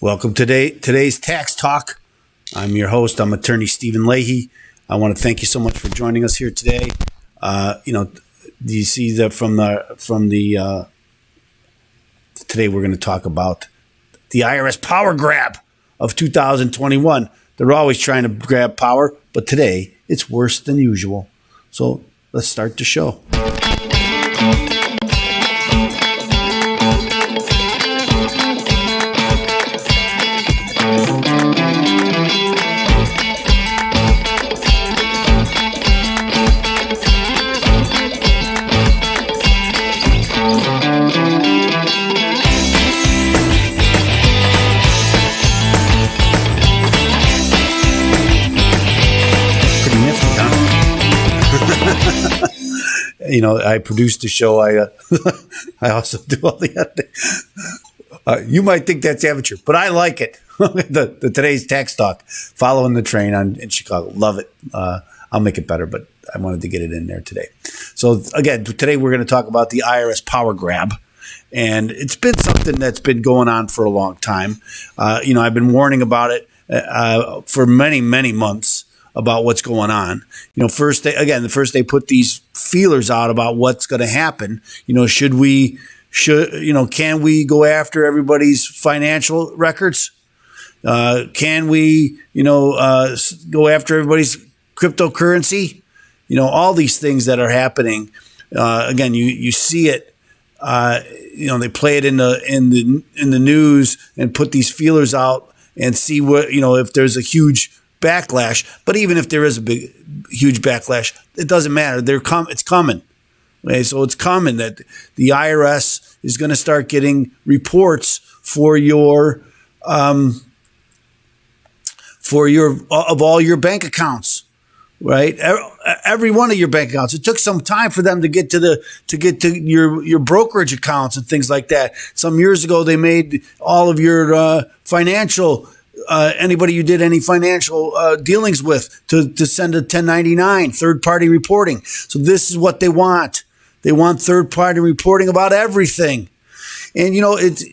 Welcome to today's Tax Talk. I'm your host. I'm attorney Stephen Leahy. I want to thank you so much for joining us here today. Do you see that from the today we're going to talk about the IRS Power Grab of 2021. They're always trying to grab power, but today it's worse than usual. So let's start the show. I produced the show. I also do all the other. You might think that's amateur, but I like it. the today's Tax Talk, following the train in Chicago. Love it. I'll make it better, but I wanted to get it in there today. So again, today we're going to talk about the IRS Power Grab. And it's been something that's been going on for a long time. I've been warning about it for many, many months about what's going on. First they put these feelers out about what's going to happen. Can we go after everybody's financial records? Can we, go after everybody's cryptocurrency? All these things that are happening. Again, you see it. They play it in the news and put these feelers out and see what, if there's a huge backlash. But even if there is a huge backlash, it doesn't matter. It's coming. Okay, so it's coming that the IRS is going to start getting reports for of all your bank accounts. Right, every one of your bank accounts. It took some time for them to get to your brokerage accounts and things like that. Some years ago, they made all of your financial anybody you did any financial dealings with to send a 1099 third party reporting. So this is what they want. They want third party reporting about everything, and it's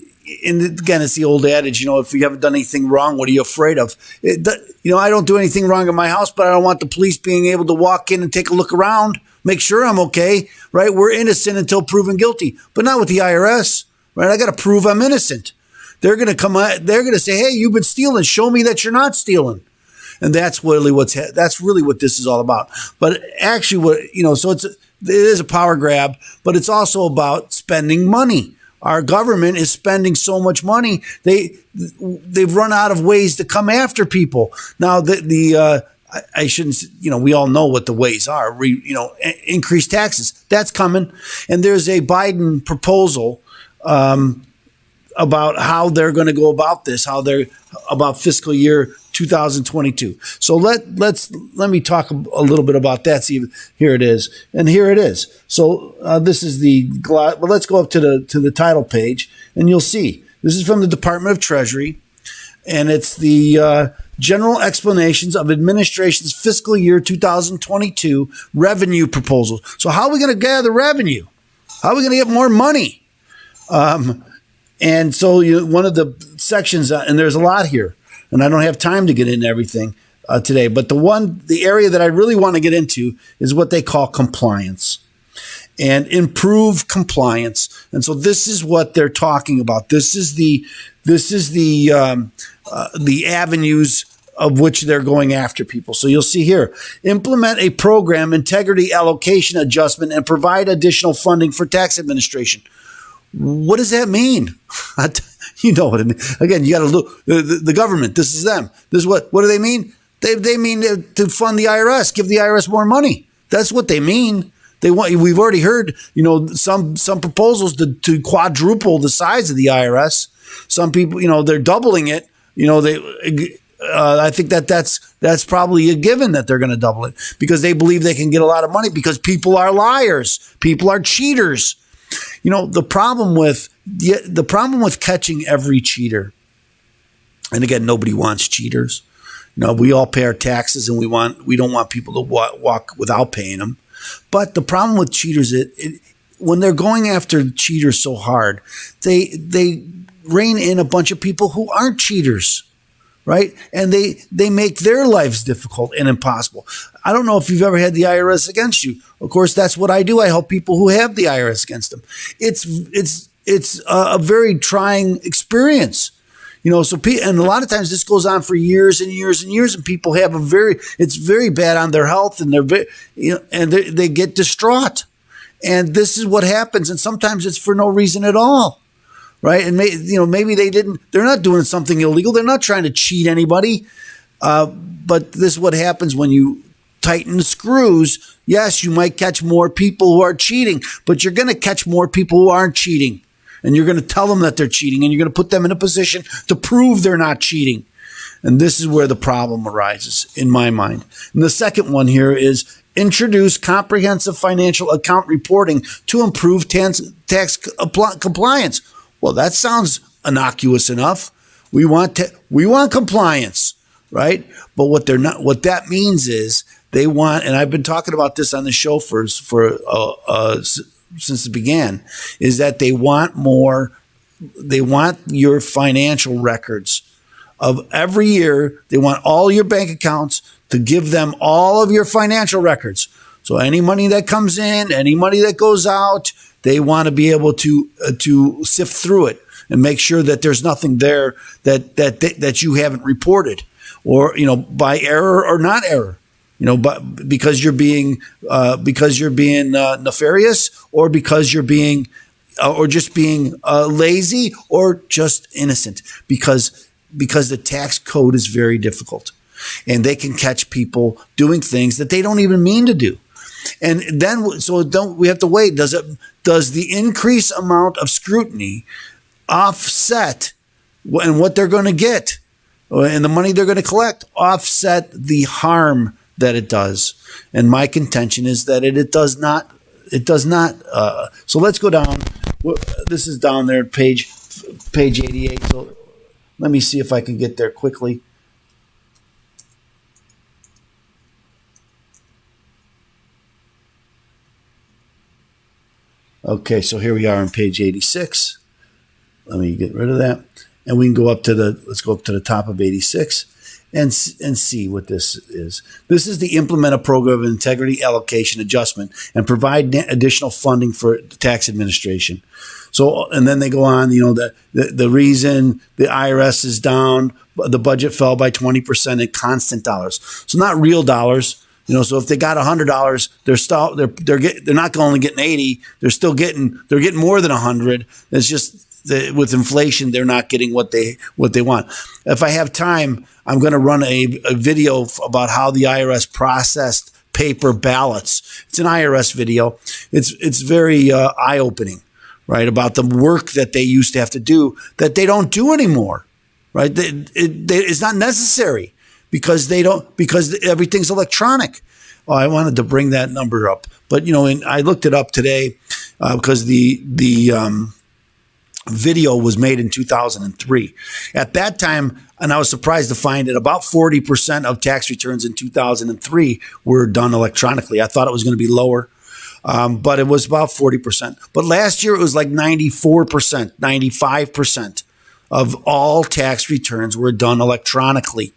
the old adage, if you haven't done anything wrong, what are you afraid of? I don't do anything wrong in my house, but I don't want the police being able to walk in and take a look around, make sure I'm okay, right? We're innocent until proven guilty, but not with the IRS, right? I got to prove I'm innocent. They're going to they're going to say, hey, you've been stealing. Show me that you're not stealing. And that's really what this is all about. But actually, so it is a power grab, but it's also about spending money. Our government is spending so much money. They've run out of ways to come after people. Now, I shouldn't, we all know what the ways are. Increase taxes. That's coming. And there's a Biden proposal about how they're going to go about this, about fiscal year 2022. So let me talk a little bit about that. See, here it is, and here it is. So this is let's go up to the title page, and you'll see this is from the Department of Treasury, and it's the General Explanations of Administration's Fiscal Year 2022 Revenue Proposals. So how are we going to gather revenue? How are we going to get more money? And so one of the sections, and there's a lot here, and I don't have time to get into everything today, but the area that I really want to get into is what they call compliance and improve compliance. And so this is what they're talking about. This is the avenues of which they're going after people. So you'll see here, implement a program, integrity allocation adjustment, and provide additional funding for tax administration. What does that mean? You know what I mean. Again, you got to look. The government. This is them. This is what do they mean? They mean to fund the IRS, give the IRS more money. That's what they mean. They want. We've already heard. Some proposals to quadruple the size of the IRS. Some people, they're doubling it. I think that's probably a given that they're going to double it because they believe they can get a lot of money because people are liars. People are cheaters. The problem with catching every cheater, and again, nobody wants cheaters. We all pay our taxes, and we don't want people to walk without paying them. But the problem with cheaters, when they're going after cheaters so hard, they rein in a bunch of people who aren't cheaters, right? And they make their lives difficult and impossible. I don't know if you've ever had the IRS against you. Of course, that's what I do. I help people who have the IRS against them. It's a very trying experience. And a lot of times this goes on for years and years and years, and people have it's very bad on their health, and they get distraught. And this is what happens. And sometimes it's for no reason at all, right? And maybe they're not doing something illegal. They're not trying to cheat anybody. But this is what happens when you tighten the screws. Yes, you might catch more people who are cheating, but you're going to catch more people who aren't cheating. And you're going to tell them that they're cheating, and you're going to put them in a position to prove they're not cheating. And this is where the problem arises, in my mind. And the second one here is introduce comprehensive financial account reporting to improve tax compliance. Well, that sounds innocuous enough. We want compliance, right? But what that means is they want, and I've been talking about this on the show since it began, is that they want your financial records of every year. They want all your bank accounts to give them all of your financial records. So any money that comes in, any money that goes out, they want to be able to sift through it and make sure that there's nothing there that you haven't reported, or by error or not error. But because you're being nefarious, or because you're being, or just being lazy, or just innocent, because the tax code is very difficult, and they can catch people doing things that they don't even mean to do. And then, we have to wait. Does the increased amount of scrutiny offset and what they're going to get, and the money they're going to collect, offset the harm that it does? And my contention is that it does not. It does not. So let's go down. This is down there, page 88. So let me see if I can get there quickly. Okay, so here we are on page 86. Let me get rid of that, and we can go let's go up to the top of 86. And see what this is. This is the implement a program of integrity allocation adjustment and provide additional funding for the tax administration. So, and then they go on, the reason the IRS is down, the budget fell by 20% in constant dollars. So not real dollars. So if they got $100, they're not only getting 80, they're getting more than 100. It's just with inflation, they're not getting what they want. If I have time, I'm going to run a video about how the IRS processed paper ballots. It's an IRS video. It's very eye-opening, right? About the work that they used to have to do that they don't do anymore, right? It's not necessary because everything's electronic. Oh, I wanted to bring that number up, but I looked it up today because the video was made in 2003. At that time, and I was surprised to find that about 40% of tax returns in 2003 were done electronically. I thought it was going to be lower, but it was about 40%. But last year, it was like 94%, 95% of all tax returns were done electronically.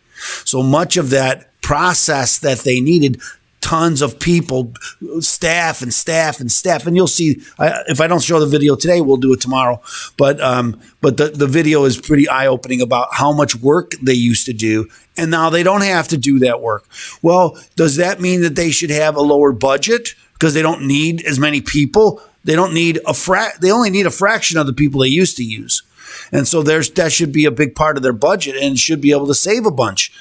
So much of that process that they needed, tons of people, staff. And you'll see, if I don't show the video today, we'll do it tomorrow. But the video is pretty eye-opening about how much work they used to do, and now they don't have to do that work. Well, does that mean that they should have a lower budget because they don't need as many people? They don't need they only need a fraction of the people they used to use. And so that should be a big part of their budget and should be able to save a bunch.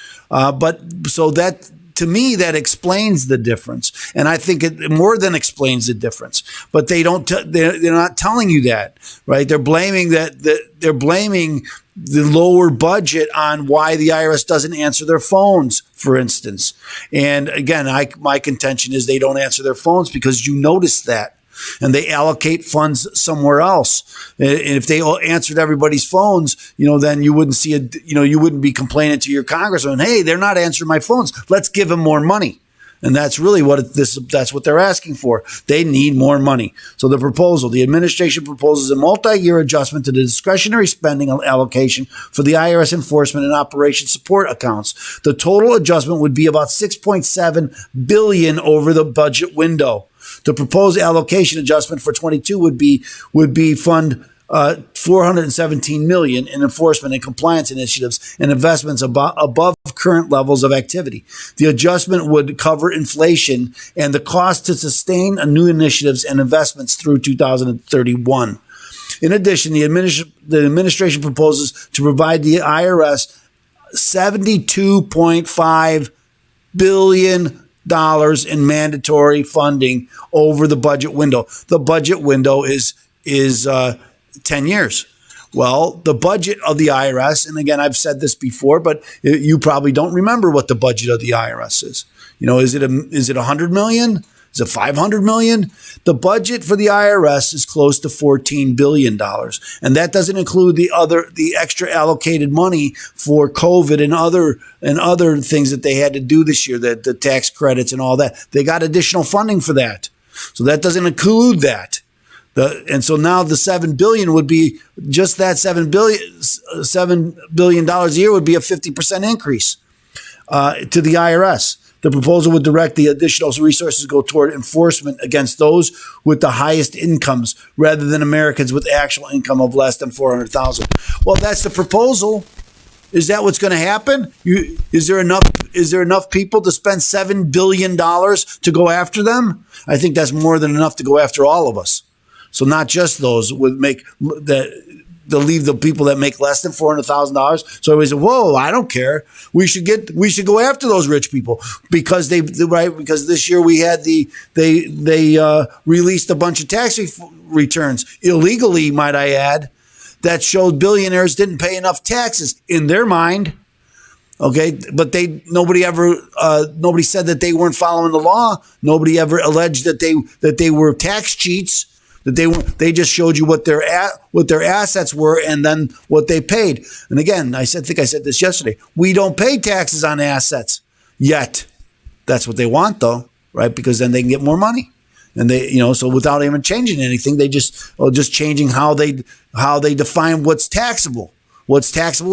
To me, that explains the difference, and I think it more than explains the difference. But they're not telling you that, right? They're blaming they're blaming the lower budget on why the IRS doesn't answer their phones, for instance. And again, my contention is they don't answer their phones because you notice that. And they allocate funds somewhere else. And if they all answered everybody's phones, then you wouldn't see you wouldn't be complaining to your congressman, hey, they're not answering my phones. Let's give them more money. And that's really that's what they're asking for. They need more money. So the administration proposes a multi-year adjustment to the discretionary spending allocation for the IRS enforcement and operation support accounts. The total adjustment would be about $6.7 billion over the budget window. The proposed allocation adjustment for 22 would be fund $417 million in enforcement and compliance initiatives and investments above current levels of activity. The adjustment would cover inflation and the cost to sustain new initiatives and investments through 2031. In addition, the administration proposes to provide the IRS $72.5 billion in mandatory funding over the budget window. The budget window is 10 years. Well, the budget of the IRS, and again, I've said this before, but you probably don't remember what the budget of the IRS is. Is it $100 million? Is it $500 million? The budget for the IRS is close to $14 billion. And that doesn't include the extra allocated money for COVID and other things that they had to do this year, the tax credits and all that. They got additional funding for that. So that doesn't include that. And so now the $7 billion would be just that $7 billion a year would be a 50% increase to the IRS. The proposal would direct the additional resources go toward enforcement against those with the highest incomes rather than Americans with actual income of less than $400,000. Well, that's the proposal. Is that what's going to happen? Is there enough people to spend $7 billion to go after them? I think that's more than enough to go after all of us. So not just those would make that. They'll leave the people that make less than $400,000. So everybody said, "Whoa, I don't care. We should go after those rich people because because this year we had they released a bunch of tax returns illegally, might I add, that showed billionaires didn't pay enough taxes in their mind. Okay, but nobody said that they weren't following the law. Nobody ever alleged that they were tax cheats. They just showed you what their assets were and then what they paid. And again, I think I said this yesterday. We don't pay taxes on assets yet. That's what they want, though, right? Because then they can get more money. And so without even changing anything, they just changing how they define what's taxable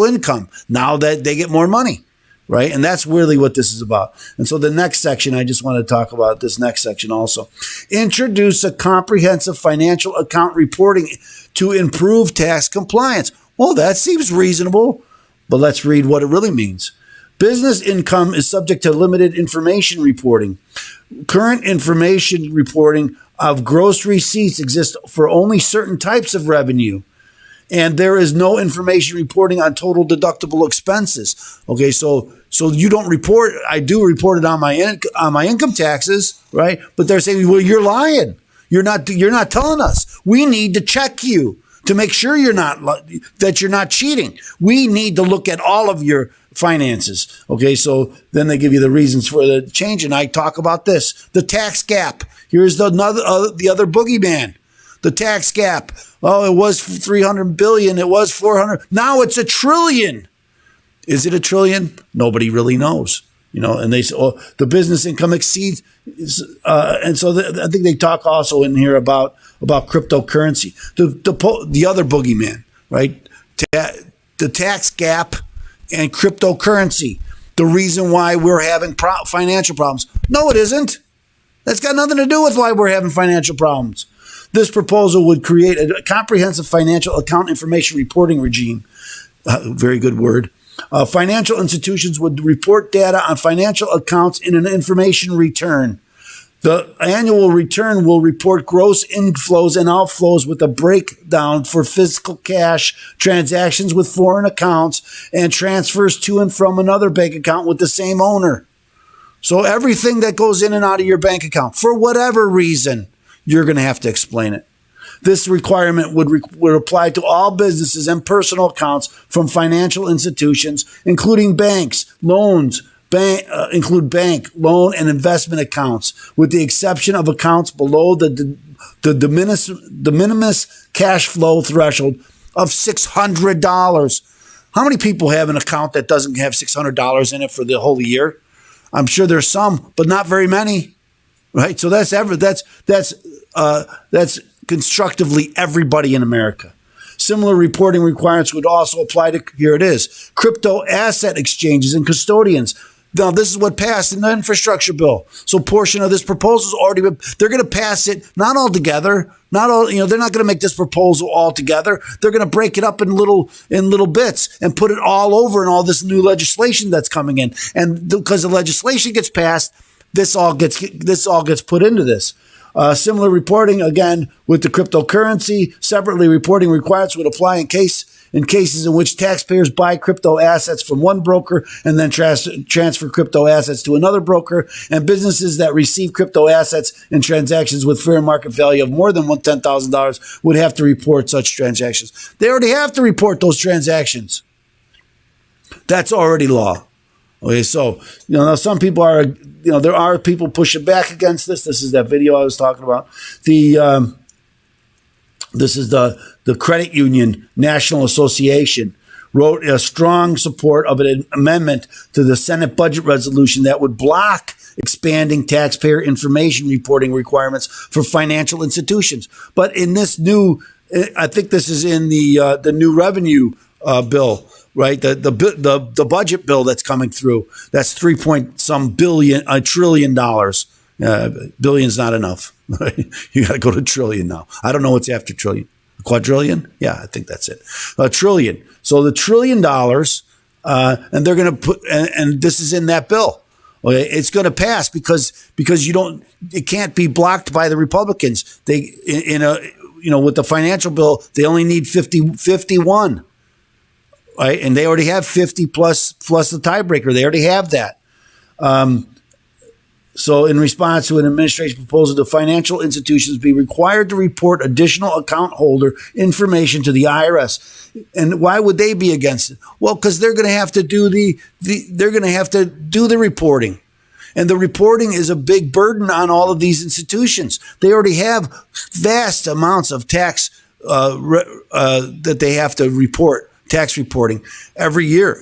income. Now that they get more money. Right. And that's really what this is about. And so the next section, I just want to talk about this next section also. Introduce a comprehensive financial account reporting to improve tax compliance. Well, that seems reasonable, but let's read what it really means. Business income is subject to limited information reporting. Current information reporting of gross receipts exists for only certain types of revenue. And there is no information reporting on total deductible expenses. Okay, so you don't report. I do report it on my income taxes, right? But they're saying, well, you're lying. You're not telling us. We need to check you to make sure that you're not cheating. We need to look at all of your finances. Okay, so then they give you the reasons for the change, and I talk about this: the tax gap. Here's the other boogeyman. The tax gap. Oh, it was $300 billion. It was $400. Now it's $1 trillion. Is it $1 trillion? Nobody really knows. And they say, oh, the business income exceeds. And so I think they talk also in here about cryptocurrency. The other boogeyman, right? The tax gap and cryptocurrency. The reason why we're having financial problems. No, it isn't. That's got nothing to do with why we're having financial problems. This proposal would create a comprehensive financial account information reporting regime. Very good word. Financial institutions would report data on financial accounts in an information return. The annual return will report gross inflows and outflows with a breakdown for physical cash, transactions with foreign accounts, and transfers to and from another bank account with the same owner. So everything that goes in and out of your bank account, for whatever reason, you're going to have to explain it. This requirement would apply to all businesses and personal accounts from financial institutions, including banks, loans, include bank, loan, and investment accounts, with the exception of accounts below the de minimis cash flow threshold of $600. How many people have an account that doesn't have $600 in it for the whole year? I'm sure there's some, but not very many, right? So that's constructively everybody in America. Similar reporting requirements would also apply to, here it is, crypto asset exchanges and custodians. Now, this is what passed in the infrastructure bill. So a portion of this proposal is already, they're going to pass it, not all together, not all, they're not going to make this proposal all together. They're going to break it up in little bits and put it all over in all this new legislation that's coming in. And because the legislation gets passed, this all gets put into this. Similar reporting, again, with the cryptocurrency, separately reporting requirements would apply in cases in which taxpayers buy crypto assets from one broker and then transfer crypto assets to another broker, and businesses that receive crypto assets in transactions with fair market value of more than $10,000 would have to report such transactions. They already have to report those transactions. That's already law. Okay, so, now some people are, there are people pushing back against this. This is that video I was talking about. This is the Credit Union National Association wrote a strong support of an amendment to the Senate budget resolution that would block expanding taxpayer information reporting requirements for financial institutions. But in this new, I think this is in the new revenue bill, right? The budget bill that's coming through. That's $3 trillion. Billion's not enough. You got to go to trillion now. I don't know what's after trillion. A quadrillion? Yeah, I think that's it. A trillion. So the $1 trillion, and they're going to put, and this is in that bill. Okay, it's going to pass because it can't be blocked by the Republicans. They with the financial bill, they only need 51. Right, and they already have 50 plus the tiebreaker. They already have that. So in response to an administration proposal, the financial institutions be required to report additional account holder information to the IRS. And why would they be against it? Well, because they're going to have to do the reporting. And the reporting is a big burden on all of these institutions. They already have vast amounts of tax that they have to report. Tax reporting every year.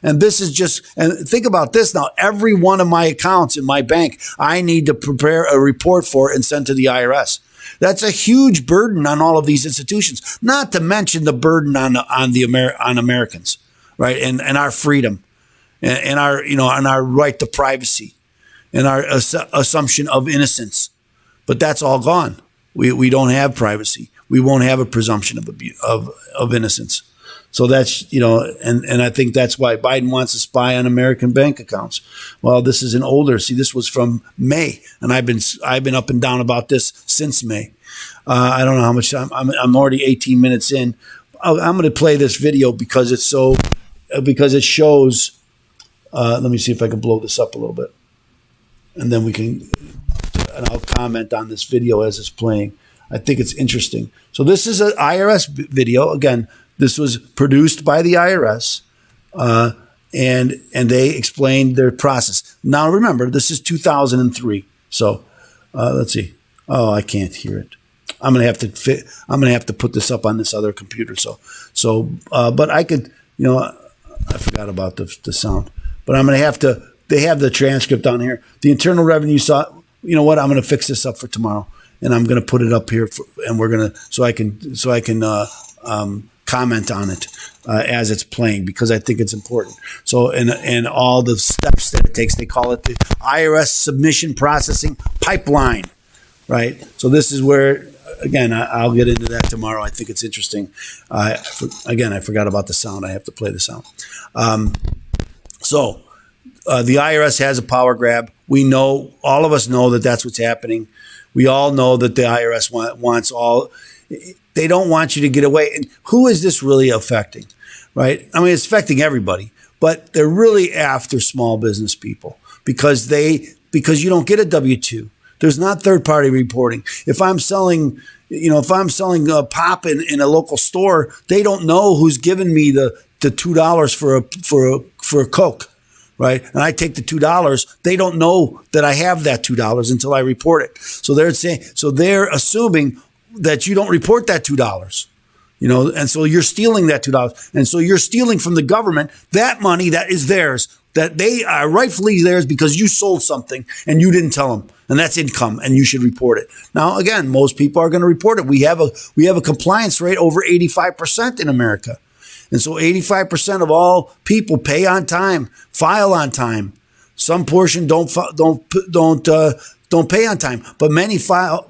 And think about this now. Every one of my accounts in my bank, I need to prepare a report for and send to the IRS. That's a huge burden on all of these institutions. Not to mention the burden on Americans, right? And our freedom, and our right to privacy, and our assumption of innocence. But that's all gone. We don't have privacy. We won't have a presumption of innocence. So that's, and I think that's why Biden wants to spy on American bank accounts. Well, this is an older, this was from May, and I've been up and down about this since May. I don't know how much time, I'm already 18 minutes in. I'm going to play this video because it shows, let me see if I can blow this up a little bit. And then and I'll comment on this video as it's playing. I think it's interesting. So this is an IRS video. Again, this was produced by the IRS, and they explained their process. Now, remember, this is 2003. So let's see. Oh, I can't hear it. I'm gonna have to put this up on this other computer. But I could, I forgot about the sound. But I'm gonna have to. They have the transcript on here. The Internal Revenue you know what? I'm gonna fix this up for tomorrow, and I'm gonna put it up here, and we're gonna so I can comment on it as it's playing, because I think it's important. So, and all the steps that it takes, they call it the IRS submission processing pipeline, right? So this is where, again, I'll get into that tomorrow. I think it's interesting. Again, I forgot about the sound. I have to play the sound. So the IRS has a power grab. We know, all of us know that that's what's happening. We all know that the IRS wants all. They don't want you to get away. And who is this really affecting, right? I mean, it's affecting everybody, but they're really after small business people because you don't get a W-2. There's not third-party reporting. If I'm selling pop in a local store, they don't know who's giving me the $2 for a Coke, right? And I take the $2. They don't know that I have that $2 until I report it. So they're assuming that you don't report that $2, and so you're stealing that $2. And so you're stealing from the government that money that is theirs that they are rightfully theirs because you sold something and you didn't tell them, and that's income, and you should report it. Now, again, most people are going to report it. We have a compliance rate over 85% in America, and so 85% of all people pay on time, file on time. Some portion don't pay on time, but many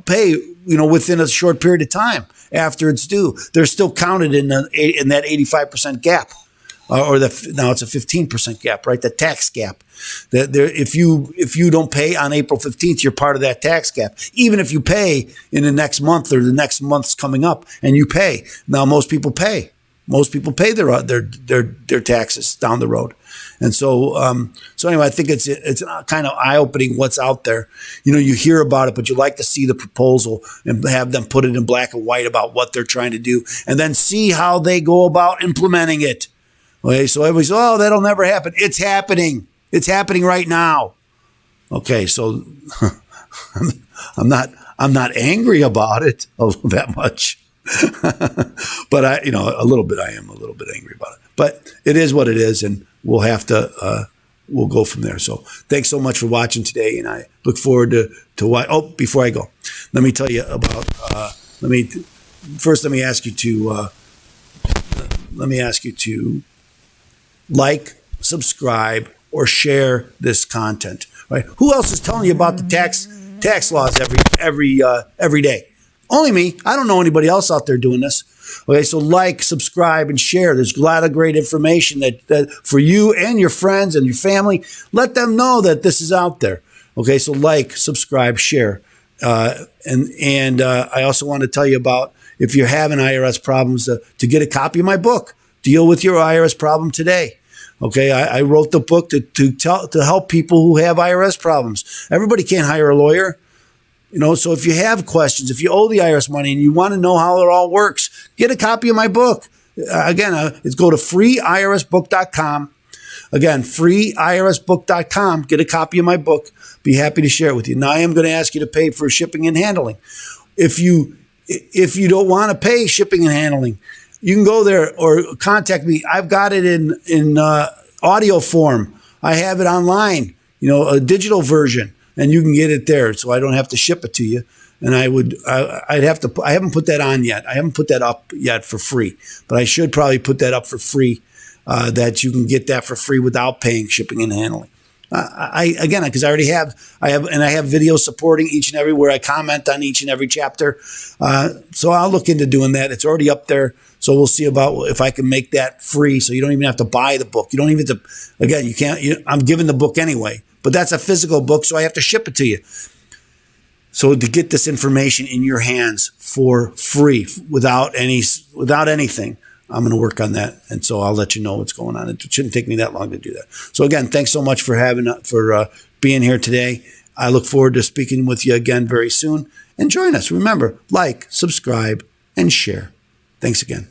pay within a short period of time after it's due. They're still counted in that 85% gap. Now it's a 15% gap, right? The tax gap. If you don't pay on April 15th, you're part of that tax gap. Even if you pay in the next month or the next month's coming up, and you pay. Now most people pay. Most people pay their taxes down the road, and so anyway, I think it's kind of eye opening what's out there. You hear about it, but you like to see the proposal and have them put it in black and white about what they're trying to do, and then see how they go about implementing it. Okay, so everybody says, "Oh, that'll never happen." It's happening. It's happening right now. Okay, so I'm not angry about it that much. But a little bit. I am a little bit angry about it. But it is what it is, and we'll have to. We'll go from there. So thanks so much for watching today, and I look forward to what. Oh, before I go, let me tell you about. Let me ask you to like, subscribe, or share this content. Right? Who else is telling you about the tax laws every day? Only me. I don't know anybody else out there doing this. Okay, so like, subscribe, and share. There's a lot of great information that for you and your friends and your family. Let them know that this is out there. Okay, so like, subscribe, share. And I also want to tell you about, if you're having IRS problems, to get a copy of my book, Deal with Your IRS Problem Today. Okay, I wrote the book to help people who have IRS problems. Everybody can't hire a lawyer. So if you have questions, if you owe the IRS money and you want to know how it all works, get a copy of my book. Again, go to freeirsbook.com. Again, freeirsbook.com. Get a copy of my book. Be happy to share it with you. Now, I am going to ask you to pay for shipping and handling. If you don't want to pay shipping and handling, you can go there or contact me. I've got it in audio form. I have it online, a digital version. And you can get it there, so I don't have to ship it to you. And I haven't put that on yet. I haven't put that up yet for free, but I should probably put that up for free, that you can get that for free without paying shipping and handling. Because I have videos supporting each and every, where I comment on each and every chapter. So I'll look into doing that. It's already up there. So we'll see about if I can make that free, so you don't even have to buy the book. You don't even have to, again, you can't, I'm giving the book anyway, but that's a physical book, so I have to ship it to you. So to get this information in your hands for free, without anything, I'm going to work on that, and so I'll let you know what's going on. It shouldn't take me that long to do that. So again, thanks so much for being here today. I look forward to speaking with you again very soon. And join us. Remember, like, subscribe, and share. Thanks again.